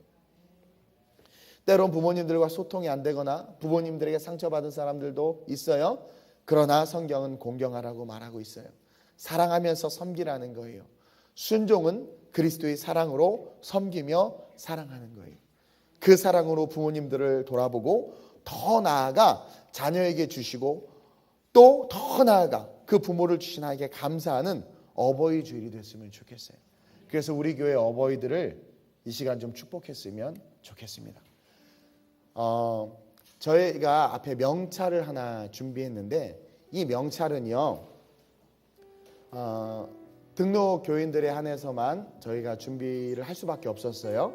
Speaker 1: 때론 부모님들과 소통이 안 되거나 부모님들에게 상처받은 사람들도 있어요. 그러나 성경은 공경하라고 말하고 있어요. 사랑하면서 섬기라는 거예요. 순종은 그리스도의 사랑으로 섬기며 사랑하는 거예요. 그 사랑으로 부모님들을 돌아보고 더 나아가 자녀에게 주시고 또 더 나아가 그 부모를 주신 아이에게 감사하는 어버이 주일이 됐으면 좋겠어요. 그래서 우리 교회 어버이들을 이 시간 좀 축복했으면 좋겠습니다. 저희가 앞에 명찰을 하나 준비했는데 이 명찰은요 등록 교인들에 한해서만 저희가 준비를 할 수밖에 없었어요.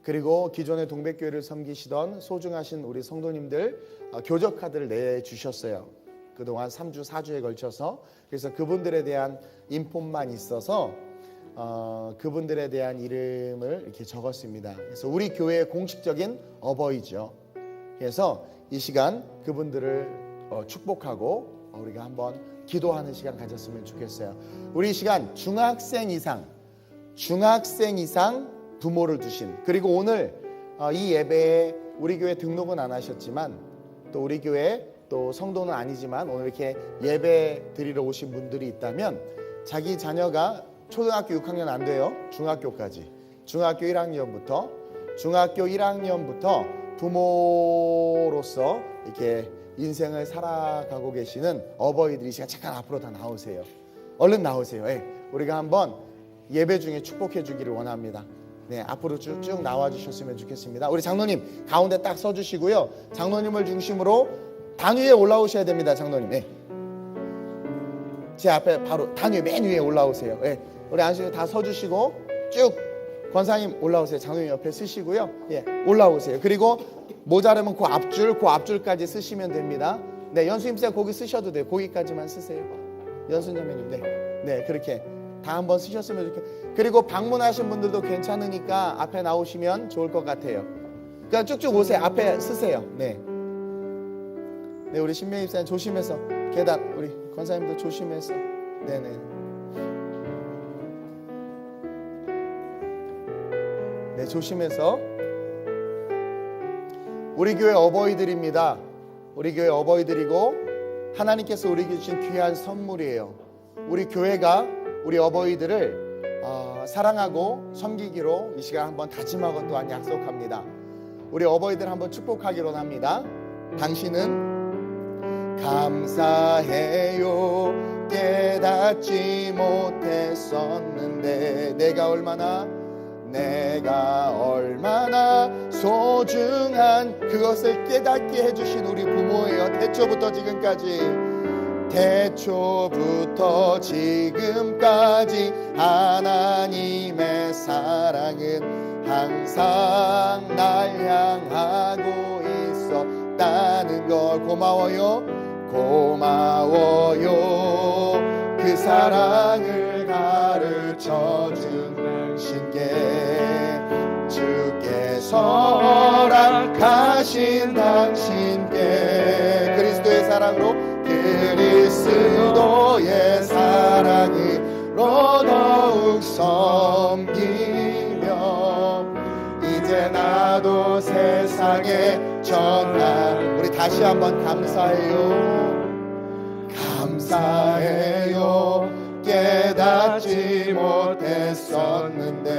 Speaker 1: 그리고 기존의 동백교회를 섬기시던 소중하신 우리 성도님들 교적 카드를 내주셨어요. 그동안 3주 4주에 걸쳐서. 그래서 그분들에 대한 인폼만 있어서 그분들에 대한 이름을 이렇게 적었습니다. 그래서 우리 교회의 공식적인 어버이죠. 그래서 이 시간 그분들을 축복하고 우리가 한번 기도하는 시간 가졌으면 좋겠어요. 우리 이 시간 중학생 이상 부모를 두신 그리고 오늘 이 예배에 우리 교회 등록은 안 하셨지만 또 우리 교회 또 성도는 아니지만 오늘 이렇게 예배 드리러 오신 분들이 있다면 자기 자녀가 초등학교 6학년 안 돼요. 중학교까지 중학교 1학년부터 부모로서 이렇게 인생을 살아가고 계시는 어버이들이 시간 잠깐 앞으로 다 나오세요. 얼른 나오세요. 우리가 한번 예배 중에 축복해 주기를 원합니다. 네, 앞으로 쭉 나와 주셨으면 좋겠습니다. 우리 장로님 가운데 딱 서 주시고요. 장로님을 중심으로 단 위에 올라오셔야 됩니다. 장로님. 제 앞에 바로 단 위에 맨 위에 올라오세요. 우리 안수님 다 서 주시고 쭉 권사님 올라오세요. 장로님 옆에 쓰시고요. 올라오세요. 그리고 모자르면 그 앞줄까지 쓰시면 됩니다. 네, 연수님쌤 거기 쓰셔도 돼요. 거기까지만 쓰세요. 연수님님, 네, 그렇게 다 한번 쓰셨으면 좋겠어요. 그리고 방문하신 분들도 괜찮으니까 앞에 나오시면 좋을 것 같아요. 그러니까 쭉쭉 오세요. 앞에 쓰세요. 네, 우리 신명입사님 조심해서 계단 우리 권사님도 조심해서. 네네. 네, 조심해서. 우리 교회 어버이들입니다. 우리 교회 어버이들이고 하나님께서 우리에게 주신 귀한 선물이에요. 우리 교회가 우리 어버이들을 사랑하고 섬기기로 이 시간 한번 다짐하고 또한 약속합니다. 우리 어버이들 한번 축복하기로 합니다. 당신은 감사해요. 깨닫지 못했었는데 내가 얼마나 소중한 그것을 깨닫게 해주신 우리 부모예요. 태초부터 지금까지 하나님의 사랑은 항상 날 향하고 있었다는 걸 고마워요. 그 사랑을 가르쳐준 주께서 허락하신 당신께 그리스도 사랑으로 그리스도의 사랑으로 더욱 섬기며 이제 나도 세상에 전할 우리 다시 한번 감사해요 깨닫지 못했었는데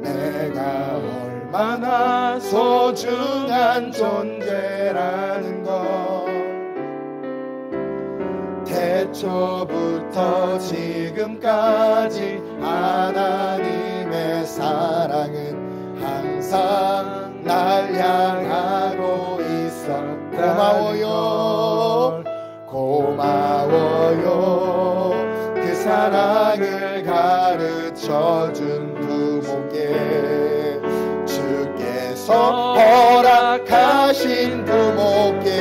Speaker 1: 내가 얼마나 소중한 존재라는 것 태초부터 지금까지 하나님의 사랑은 항상 날 향하고 있어 고마워요 그 사랑을 가르쳐준 부모께 주께서 허락하신 부모께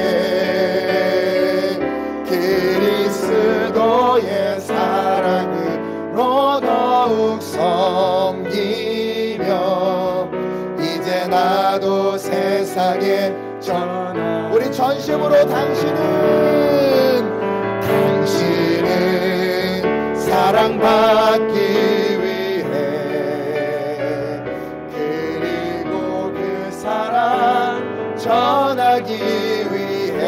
Speaker 1: 그리스도의 사랑으로 더욱 섬기며 이제 나도 세상에 우리 전심으로 당신은 사랑받기 위해 그리고 그 사랑 전하기 위해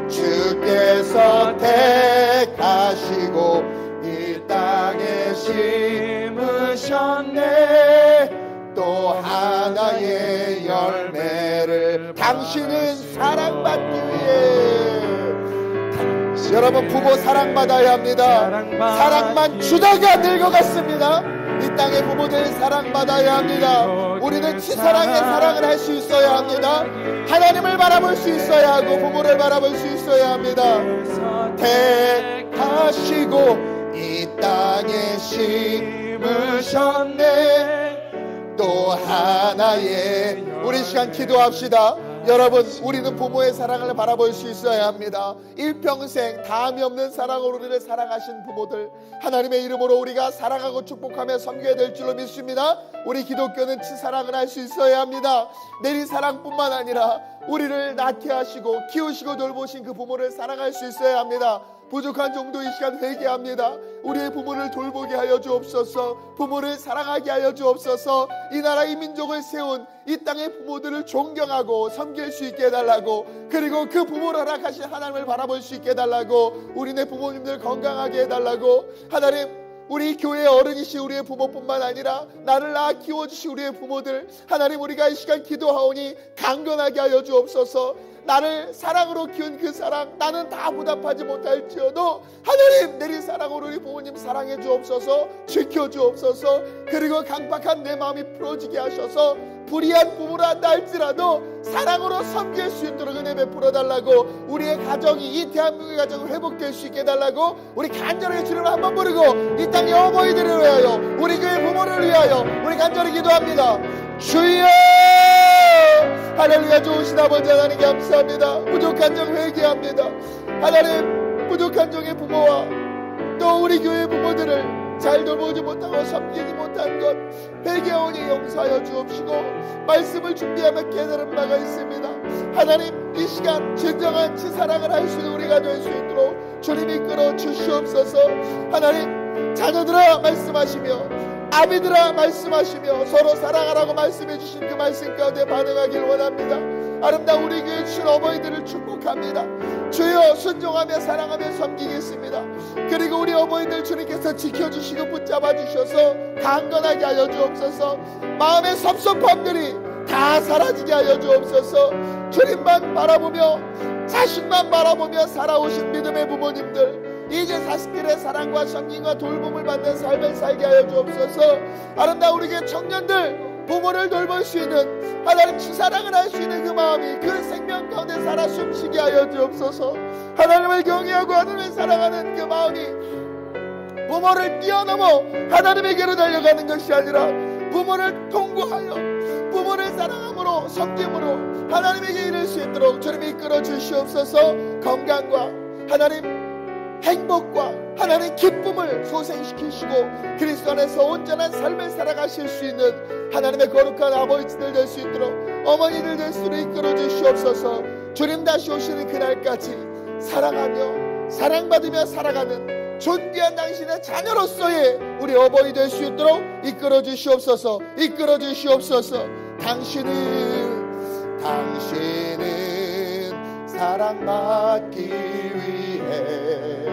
Speaker 1: 주께서 택하시고 이 땅에 심으셨네 또 하나의 열매를 당신은 사랑받기 위해 여러분 부모 사랑받아야 합니다. 사랑만 주다가 늙어갔습니다. 이 땅의 부모들 사랑받아야 합니다. 우리는 치사랑의 사랑을 할 수 있어야 합니다. 하나님을 바라볼 수 있어야 하고 부모를 바라볼 수 있어야 합니다. 택하시고 이 땅에 심으셨네 또 하나의 우리 시간 기도합시다. 여러분 우리는 부모의 사랑을 바라볼 수 있어야 합니다. 일평생 다함이 없는 사랑으로 우리를 사랑하신 부모들 하나님의 이름으로 우리가 사랑하고 축복하며 섬겨야 될 줄로 믿습니다. 우리 기독교는 치사랑을 할 수 있어야 합니다. 내리사랑뿐만 아니라 우리를 낳게 하시고 키우시고 돌보신 그 부모를 사랑할 수 있어야 합니다. 부족한 정도 이 시간 회개합니다. 우리의 부모를 돌보게 하여 주옵소서. 부모를 사랑하게 하여 주옵소서. 이 나라 이 민족을 세운 이 땅의 부모들을 존경하고 섬길 수 있게 해달라고 그리고 그 부모를 허락하신 하나님을 바라볼 수 있게 해달라고 우리네 부모님들 건강하게 해달라고 하나님 우리 교회의 어른이시 우리의 부모뿐만 아니라 나를 낳아 키워주신 우리의 부모들 하나님 우리가 이 시간 기도하오니 강건하게 하여 주옵소서. 나를 사랑으로 키운 그 사랑 나는 다 보답하지 못할지어도 하나님 내린 사랑으로 우리 부모님 사랑해 주옵소서. 지켜 주옵소서. 그리고 강박한 내 마음이 풀어지게 하셔서 불의한 부모라 한다 할지라도 사랑으로 섬길 수 있도록 은혜 베풀어 달라고 우리의 가정이 이 대한민국의 가정을 회복될 수 있게 해달라고 우리 간절하게 주님을 한번 부르고 이 땅의 어머니들을 위하여 우리 교회 부모를 위하여 우리 간절히 기도합니다. 주여 할렐루야. 좋으신 아버지 하나님 감사합니다. 부족한 점 회개합니다. 하나님 부족한 종의 부모와 또 우리 교회 부모들을 잘 돌보지 못하고 섬기지 못한 것 회개하오니 용서하여 주옵시고 말씀을 준비하며 깨달은 바가 있습니다. 하나님 이 시간 진정한 치사랑을 할 수 있는 우리가 될 수 있도록 주님 이끌어 주시옵소서. 하나님 자녀들아 말씀하시며 아비들아 말씀하시며 서로 사랑하라고 말씀해 주신 그 말씀 가운데 반응하길 원합니다. 아름다운 우리 교회 주신 어머니들을 축복합니다. 주여 순종하며 사랑하며 섬기겠습니다. 그리고 우리 어머니들 주님께서 지켜주시고 붙잡아 주셔서 강건하게 하여 주옵소서. 마음의 섭섭함들이 다 사라지게 하여 주옵소서. 주님만 바라보며 자신만 바라보며 살아오신 믿음의 부모님들 이제 자식들의 사랑과 섬김과 돌봄을 받는 삶을 살게 하여 주옵소서. 아름다운 우리 교회 청년들 부모를 돌볼 수 있는 하나님 치사랑을 할 수 있는 그 마음이 그 생명 가운데 살아 숨쉬게 하여 주옵소서. 하나님을 경외하고 하나님을 사랑하는 그 마음이 부모를 뛰어넘어 하나님에게로 달려가는 것이 아니라 부모를 통과하여 부모를 사랑함으로 섬김으로 하나님에게 이를 수 있도록 주님이 이끌어 주시옵소서. 건강과 하나님 행복과 하나님 기쁨을 소생시키시고 그리스도 안에서 온전한 삶을 살아가실 수 있는 하나님의 거룩한 아버지들 될 수 있도록 어머니들 될 수 있도록 이끌어 주시옵소서. 주님 다시 오시는 그날까지 사랑하며 사랑받으며 살아가는 존귀한 당신의 자녀로서의 우리 어버이 될 수 있도록 이끌어 주시옵소서. 이끌어 주시옵소서. 당신은 사랑받기 위해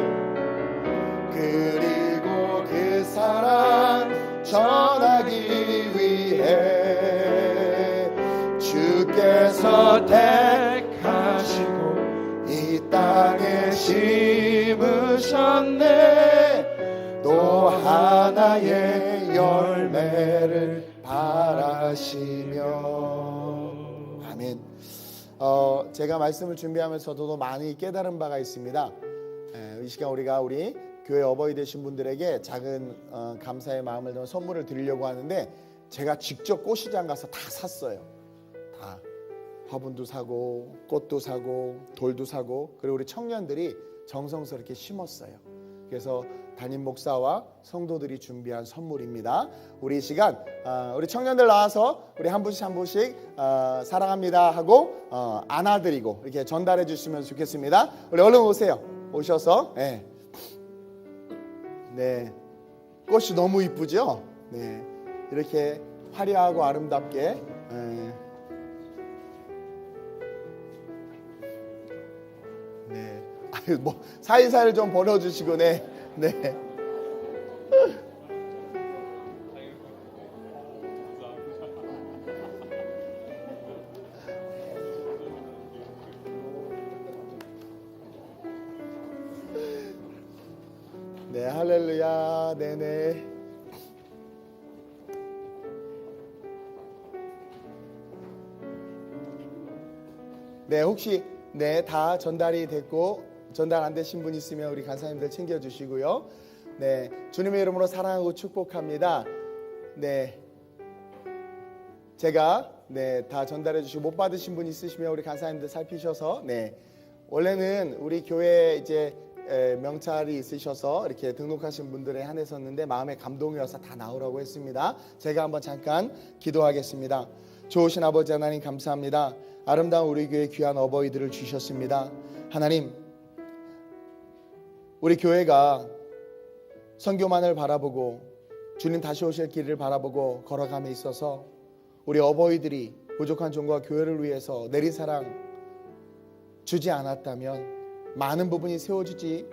Speaker 1: 그리고 그 사랑 전하기 위해 주께서 택하시고 이 땅에 심으셨네. 또 하나의 열매를 바라시며. 아멘. 제가 말씀을 준비하면서도 많이 깨달은 바가 있습니다. 이 시간 우리가 우리 교회 어버이 되신 분들에게 작은 감사의 마음을 담은 선물을 드리려고 하는데, 제가 직접 꽃시장 가서 다 샀어요. 다 화분도 사고 꽃도 사고 돌도 사고, 그리고 우리 청년들이 정성스럽게 심었어요. 그래서 담임 목사와 성도들이 준비한 선물입니다. 우리 이 시간 우리 청년들 나와서 우리 한 분씩 한 분씩 사랑합니다 하고 안아드리고 이렇게 전달해 주시면 좋겠습니다. 우리 얼른 오세요. 오셔서 네, 꽃이 너무 이쁘죠? 네, 이렇게 화려하고 아름답게 네, 뭐 사이사이를 좀 벌어주시고 네. 네, 할렐루야. 네네. 네, 혹시 다 전달이 됐고 전달 안 되신 분 있으면 우리 간사님들 챙겨주시고요. 네, 주님의 이름으로 사랑하고 축복합니다. 네, 제가 다 전달해 주시고 못 받으신 분 있으시면 우리 간사님들 살피셔서 원래는 우리 교회 이제 명찰이 있으셔서 이렇게 등록하신 분들에 한해서였는데 마음의 감동이어서 다 나오라고 했습니다. 제가 한번 잠깐 기도하겠습니다. 좋으신 아버지 하나님 감사합니다. 아름다운 우리 교회 귀한 어버이들을 주셨습니다. 하나님, 우리 교회가 선교만을 바라보고 주님 다시 오실 길을 바라보고 걸어감에 있어서 우리 어버이들이 부족한 종과 교회를 위해서 내린 사랑 주지 않았다면 많은 부분이 세워지지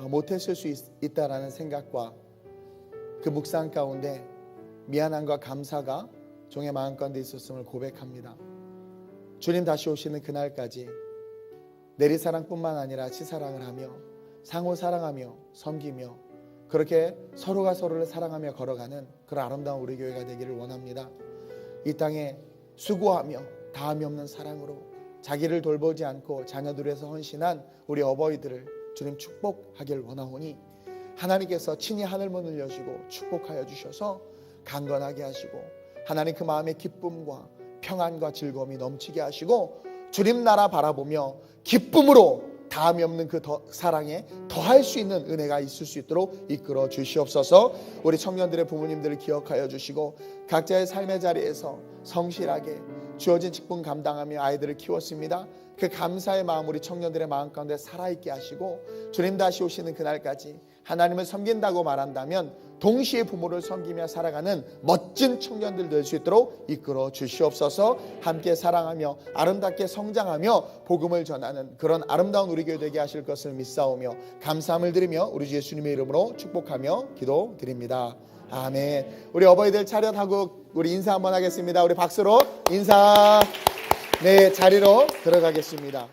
Speaker 1: 못했을 수 있다라는 생각과 그 묵상 가운데 미안함과 감사가 종의 마음 가운데 있었음을 고백합니다. 주님 다시 오시는 그날까지 내리사랑뿐만 아니라 치사랑을 하며 상호 사랑하며 섬기며 그렇게 서로가 서로를 사랑하며 걸어가는 그런 아름다운 우리 교회가 되기를 원합니다. 이 땅에 수고하며 다함이 없는 사랑으로 자기를 돌보지 않고 자녀들을 위해서 헌신한 우리 어버이들을 주님 축복하길 원하오니 하나님께서 친히 하늘문을 여시고 축복하여 주셔서 강건하게 하시고 하나님 그 마음의 기쁨과 평안과 즐거움이 넘치게 하시고 주님 나라 바라보며 기쁨으로 다함이 없는 그 사랑에 더할 수 있는 은혜가 있을 수 있도록 이끌어 주시옵소서. 우리 청년들의 부모님들을 기억하여 주시고 각자의 삶의 자리에서 성실하게 주어진 직분 감당하며 아이들을 키웠습니다. 그 감사의 마음 우리 청년들의 마음 가운데 살아있게 하시고 주님 다시 오시는 그날까지 하나님을 섬긴다고 말한다면 동시에 부모를 섬기며 살아가는 멋진 청년들 될 수 있도록 이끌어 주시옵소서. 함께 사랑하며 아름답게 성장하며 복음을 전하는 그런 아름다운 우리 교회 되게 하실 것을 믿사오며 감사함을 드리며 우리 주 예수님의 이름으로 축복하며 기도드립니다. 아멘. 우리 어버이들 차렷하고 우리 인사 한번 하겠습니다. 우리 박수로 인사. 네, 자리로 들어가겠습니다.